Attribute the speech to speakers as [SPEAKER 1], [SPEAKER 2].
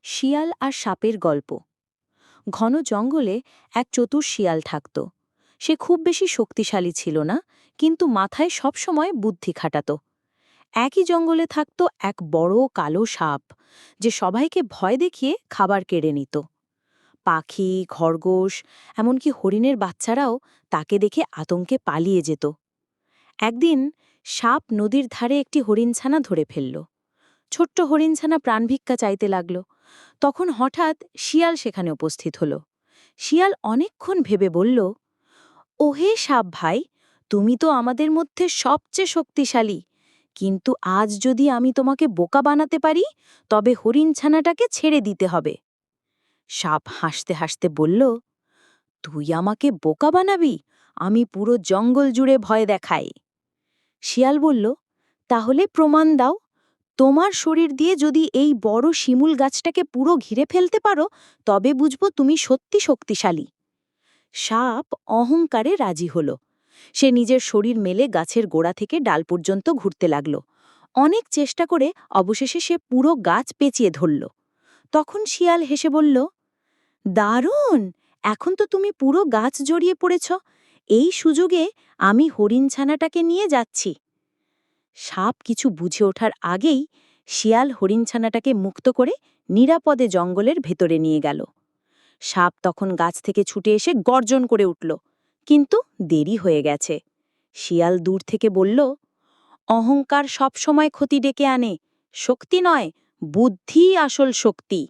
[SPEAKER 1] শিয়াল আর সাপের গল্প। ঘন জঙ্গলে এক চতুর শিয়াল থাকত। সে খুব বেশি শক্তিশালী ছিল না, কিন্তু মাথায় সবসময় বুদ্ধি খাটাত। একই জঙ্গলে থাকত এক বড় কালো সাপ, যে সবাইকে ভয় দেখিয়ে খাবার কেড়ে নিত। পাখি, খরগোশ, এমনকি হরিণের বাচ্চারাও তাকে দেখে আতঙ্কে পালিয়ে যেত। একদিন সাপ নদীর ধারে একটি হরিণছানা ধরে ফেলল। ছোট্ট হরিণছানা প্রাণভিক্ষা চাইতে লাগল। তখন হঠাৎ শিয়াল সেখানে উপস্থিত হল। শিয়াল অনেকক্ষণ ভেবে বলল, ওহে সাপ ভাই, তুমি তো আমাদের মধ্যে সবচেয়ে শক্তিশালী, কিন্তু আজ যদি আমি তোমাকে বোকা বানাতে পারি, তবে হরিণছানাটাকে ছেড়ে দিতে হবে। সাপ হাসতে হাসতে বলল, তুই আমাকে বোকা বানাবি? আমি পুরো জঙ্গল জুড়ে ভয় দেখাই। শিয়াল বলল, তাহলে প্রমাণ দাও। তোমার শরীর দিয়ে যদি এই বড় শিমুল গাছটাকে পুরো ঘিরে ফেলতে পারো, তবে বুঝবো তুমি সত্যি শক্তিশালী। সাপ অহংকারে রাজি হল। সে নিজের শরীর মেলে গাছের গোড়া থেকে ডাল পর্যন্ত ঘুরতে লাগল। অনেক চেষ্টা করে অবশেষে সে পুরো গাছ পেঁচিয়ে ধরল। তখন শিয়াল হেসে বলল, দারুণ! এখন তো তুমি পুরো গাছ জড়িয়ে পড়েছ। এই সুযোগে আমি হরিণছানাটাকে নিয়ে যাচ্ছি। সাপ কিছু বুঝে ওঠার আগেই শিয়াল হরিণছানাটাকে মুক্ত করে নিরাপদে জঙ্গলের ভেতরে নিয়ে গেল। সাপ তখন গাছ থেকে ছুটে এসে গর্জন করে উঠল, কিন্তু দেরি হয়ে গেছে। শিয়াল দূর থেকে বলল, অহংকার সবসময় ক্ষতি ডেকে আনে, শক্তি নয়, বুদ্ধিই আসল শক্তি।